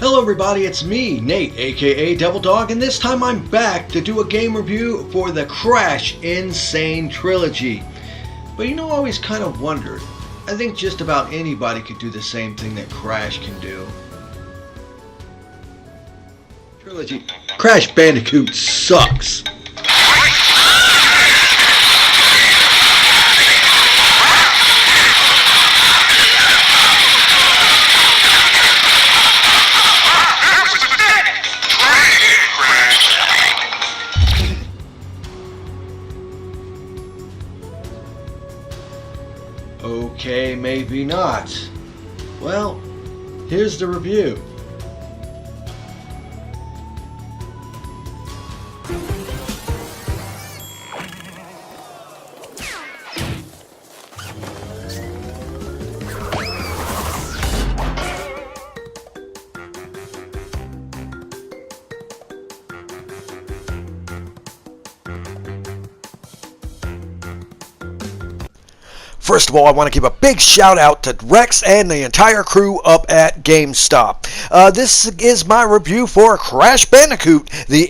Hello everybody, it's me, Nate, aka Devil Dog, and this time I'm back to do a game review for the Crash Sane Trilogy. But you know, I always kind of wondered, I think just about anybody could do the same thing that Crash can do. Trilogy. Crash Bandicoot sucks. Okay, maybe not. Well, here's the review. First of all, I want to give a big shout out to Rex and the entire crew up at GameStop. This is my review for Crash Bandicoot, the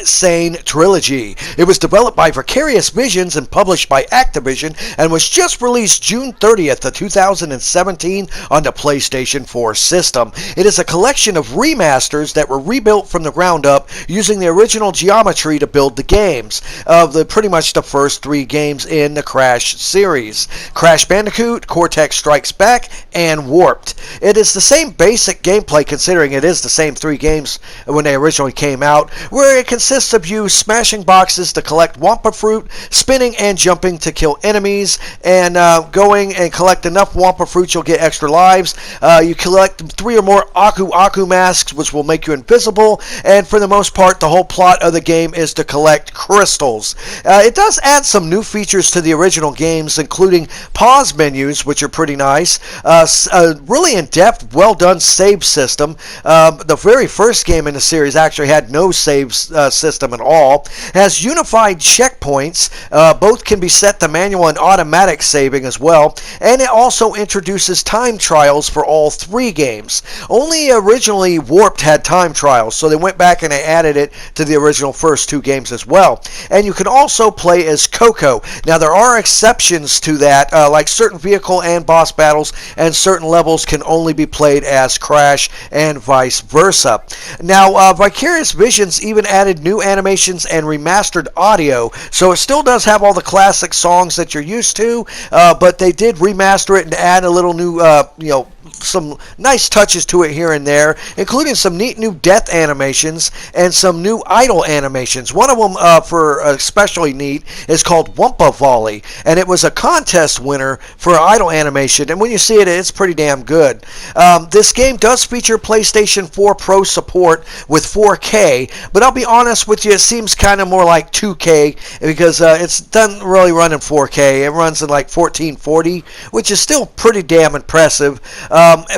Sane Trilogy. It was developed by Vicarious Visions and published by Activision and was just released June 30th of 2017 on the PlayStation 4 system. It is a collection of remasters that were rebuilt from the ground up using the original geometry to build the games of pretty much the first three games in the Crash series. Crash Bandicoot, Cortex Strikes Back, and Warped. It is the same basic gameplay considering it is the same three games when they originally came out, where it consists of you smashing boxes to collect Wampa Fruit, spinning and jumping to kill enemies, and going and collect enough Wampa Fruit you'll get extra lives. You collect 3 or more Aku Aku masks which will make you invisible, and for the most part the whole plot of the game is to collect crystals. It does add some new features to the original games, including pause menus, which are pretty nice. A really in-depth, well-done save system. The very first game in the series actually had no save system at all. Has unified checkpoints. Both can be set to manual and automatic saving as well. And it also introduces time trials for all 3 games. Only originally Warped had time trials, so they went back and they added it to the original first 2 games as well. And you can also play as Coco. Now there are exceptions to that, like certain vehicle and boss battles, and certain levels can only be played as Crash and vice versa. Now, Vicarious Visions even added new animations and remastered audio, so it still does have all the classic songs that you're used to, but they did remaster it and add a little new, some nice touches to it here and there, including some neat new death animations and some new idle animations. One of them, for especially neat, is called Wumpa Volley, and it was a contest winner for idle animation, and when you see it, it's pretty damn good. This game does feature PlayStation 4 Pro support with 4K, but I'll be honest with you, it seems kind of more like 2K because it doesn't really run in 4K. It runs in like 1440, which is still pretty damn impressive.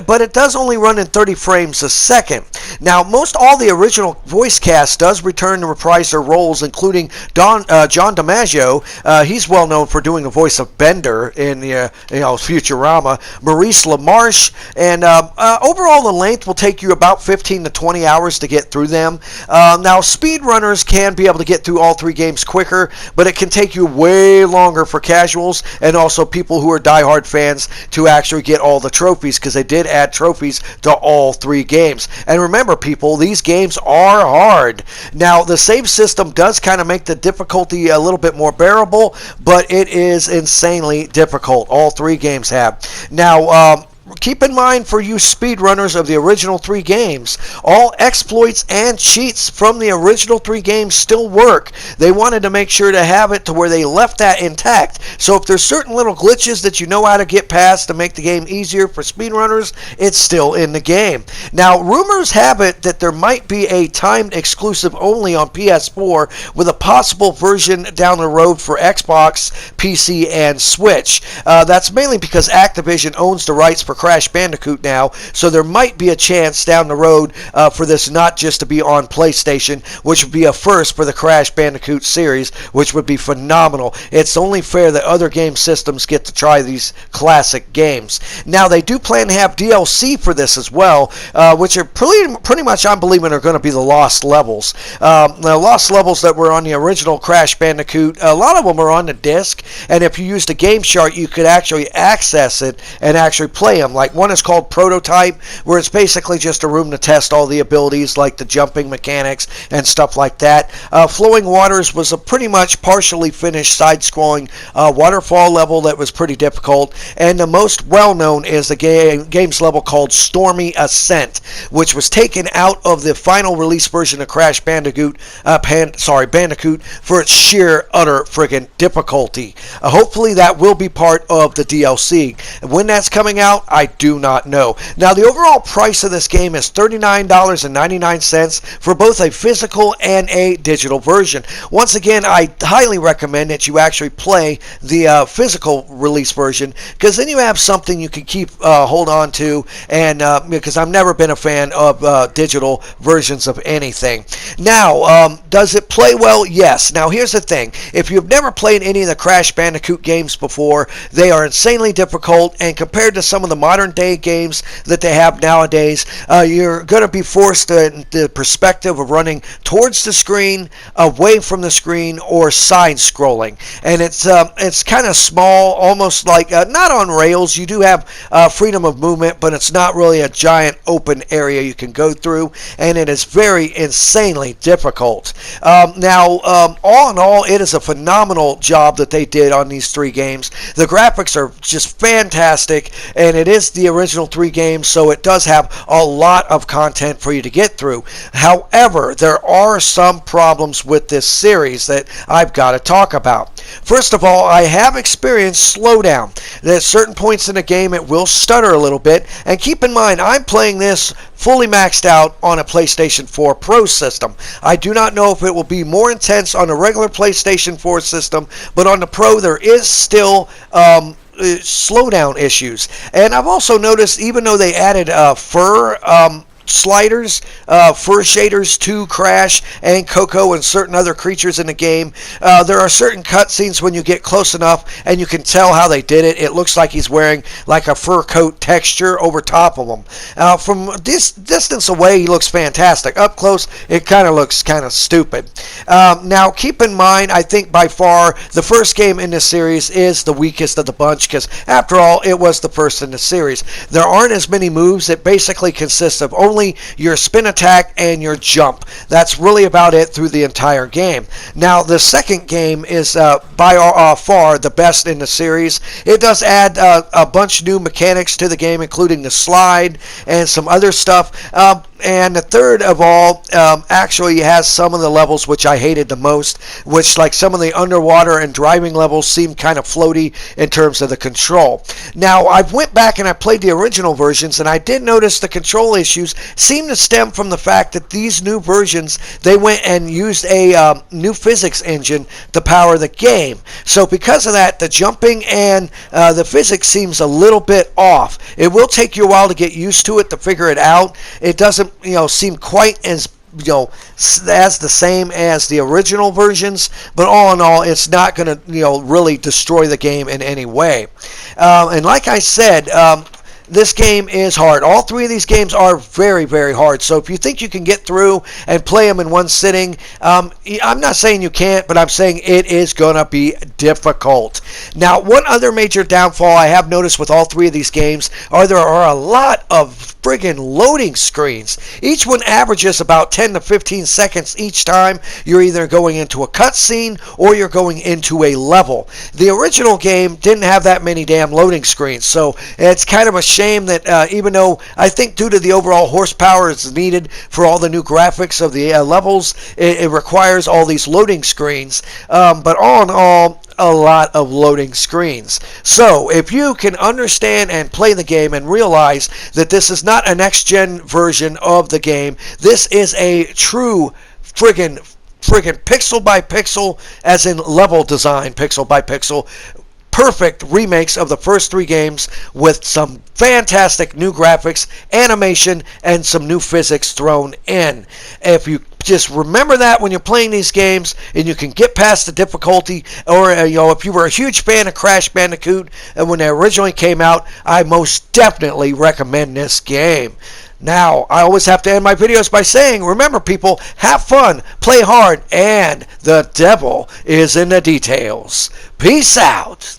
But it does only run in 30 frames a second. Now, most all the original voice cast does return to reprise their roles, including John DiMaggio. He's well known for doing the voice of Bender in the Futurama. Maurice LaMarche, and overall the length will take you about 15 to 20 hours to get through them. Now, speedrunners can be able to get through all 3 games quicker, but it can take you way longer for casuals and also people who are diehard fans to actually get all the trophies, because they did add trophies to all 3 games. And remember, people, these games are hard. Now, the save system does kind of make the difficulty a little bit more bearable, but it is insanely difficult. All 3 games have. Now, keep in mind, for you speedrunners of the original 3 games, all exploits and cheats from the original 3 games still work. They wanted to make sure to have it to where they left that intact. So if there's certain little glitches that you know how to get past to make the game easier for speedrunners, it's still in the game. Now, rumors have it that there might be a timed exclusive only on PS4 with a possible version down the road for Xbox, PC, and Switch. That's mainly because Activision owns the rights for Crash Bandicoot now, so there might be a chance down the road for this not just to be on PlayStation, which would be a first for the Crash Bandicoot series, which would be phenomenal. It's only fair that other game systems get to try these classic games. Now, they do plan to have DLC for this as well, which are pretty much, I'm believing, are going to be the lost levels. The lost levels that were on the original Crash Bandicoot, a lot of them are on the disc, and if you used a game chart, you could actually access it and actually play them. Like, one is called Prototype, where it's basically just a room to test all the abilities, like the jumping mechanics and stuff like that. Flowing Waters was a pretty much partially finished side-scrolling waterfall level that was pretty difficult, and the most well-known is the game's level called Stormy Ascent, which was taken out of the final release version of Crash Bandicoot, Bandicoot, for its sheer, utter friggin' difficulty. Hopefully that will be part of the DLC. When that's coming out, I do not know. Now, the overall price of this game is $39.99 for both a physical and a digital version. Once again, I highly recommend that you actually play the physical release version, because then you have something you can keep hold on to, and because I've never been a fan of digital versions of anything. Now, does it play well? Yes. Now, here's the thing. If you've never played any of the Crash Bandicoot games before, they are insanely difficult, and compared to some of the modern day games that they have nowadays, you're going to be forced in the perspective of running towards the screen, away from the screen, or side scrolling. And it's kind of small, almost like not on rails. You do have freedom of movement, but it's not really a giant open area you can go through, and it is very insanely difficult. Now, all in all, it is a phenomenal job that they did on these three games. The graphics are just fantastic, and it is the original three games, so it does have a lot of content for you to get through. However, there are some problems with this series that I've got to talk about. First of all, I have experienced slowdown. At certain points in the game, it will stutter a little bit, and keep in mind, I'm playing this fully maxed out on a PlayStation 4 Pro system. I do not know if it will be more intense on a regular PlayStation 4 system, but on the Pro there is still slowdown issues. And I've also noticed, even though they added FurK sliders, FurK shaders to Crash and Coco and certain other creatures in the game, there are certain cutscenes when you get close enough and you can tell how they did it. It looks like he's wearing like a fur coat texture over top of him. From this distance away, he looks fantastic. Up close, it kind of looks kind of stupid. Now, keep in mind, I think by far the first game in this series is the weakest of the bunch, because after all, it was the first in the series. There aren't as many moves. It basically consists of only your spin attack and your jump. That's really about it through the entire game. Now, the second game is by far the best in the series. It does add a bunch of new mechanics to the game, including the slide and some other stuff. And the third of all actually has some of the levels which I hated the most, which, like some of the underwater and driving levels, seem kind of floaty in terms of the control. Now, I went back and I played the original versions, and I did notice the control issues seem to stem from the fact that these new versions, they went and used a new physics engine to power the game. So because of that, the jumping and the physics seems a little bit off. It will take you a while to get used to it, to figure it out. It doesn't seem quite as as the same as the original versions, but all in all, it's not going to really destroy the game in any way. And like I said, this game is hard. All three of these games are very, very hard. So if you think you can get through and play them in one sitting, I'm not saying you can't, but I'm saying it is going to be difficult. Now, one other major downfall I have noticed with all three of these games are there are a lot of friggin' loading screens. Each one averages about 10 to 15 seconds each time. You're either going into a cutscene or you're going into a level. The original game didn't have that many damn loading screens, so it's kind of a shame that even though I think due to the overall horsepower is needed for all the new graphics of the levels, it requires all these loading screens. But all in all, a lot of loading screens. So if you can understand and play the game and realize that this is not a next-gen version of the game, this is a true friggin' pixel by pixel, as in level design, pixel by pixel, perfect remakes of the first 3 games with some fantastic new graphics, animation, and some new physics thrown in. If you just remember that when you're playing these games, and you can get past the difficulty, or if you were a huge fan of Crash Bandicoot and when they originally came out, I most definitely recommend this game. Now, I always have to end my videos by saying, remember people, have fun, play hard, and the devil is in the details. Peace out.